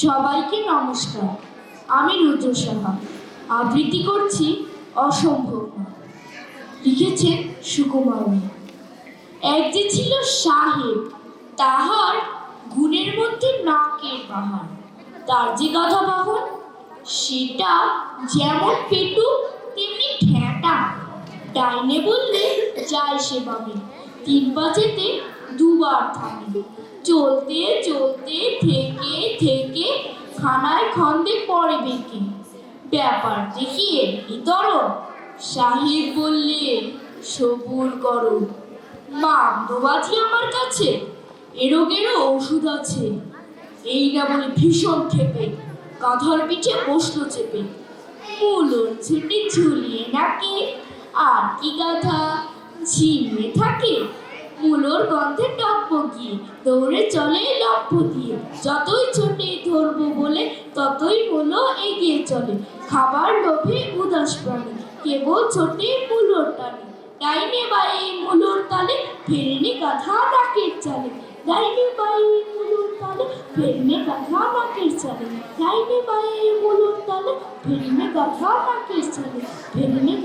সবাইকে নমস্কার। আমি রুদ্র সাহা। আবৃত্তি করছি অসম্ভব না। লিখেছেন সুকুমার রায়। এক যে ছিল সাহেব, তাহার গুণের মধ্যে নাকের বাহার। তার যে গাধা বাহন, সেটা যেমন পেটু তেমনি ঠ্যাঁটা। ডাইনে বললে যায় সে বামে, তিন পাচেতে দুবার থামে। চলতে চলতে থেকে থেকে খানায় খন্দে পড়ে বেঁকে। ব্যাপার দেখিয়ে ইতর সাহেব বললে, সবুর করো, মামদোবাজি আমার কাছে এ রোগেরও ওষুধ আছে। এই না বলে ভীষণ ক্ষেপে গাধার পিঠে বসলো চেপে। মুলোর ছেটে ঝুলিয়ে নাকে, আর কি গাধা ঝিমিয়ে থাকে। মুলোর গন্ধে টকবগিয়ে দৌড়ে চলে লম্ফ দিয়ে। যতই ছোটে ধরবো বলে ততই মুলো এগিয়ে চলে। খাবার লোভে উদাস প্রাণী কেবল ছোটে মুলোর টানে। ডাইনে বায়ে মুলোর তালে ফেরেনি গাধা নাকের চালে। ডাইনে বায়ে মুলোর তালে ফেরেনি গাধা নাকের চালে। ডাইনে বায়ে মুলোর তালে ফেরেনি গাধা নাকের চালে। ফেরেনি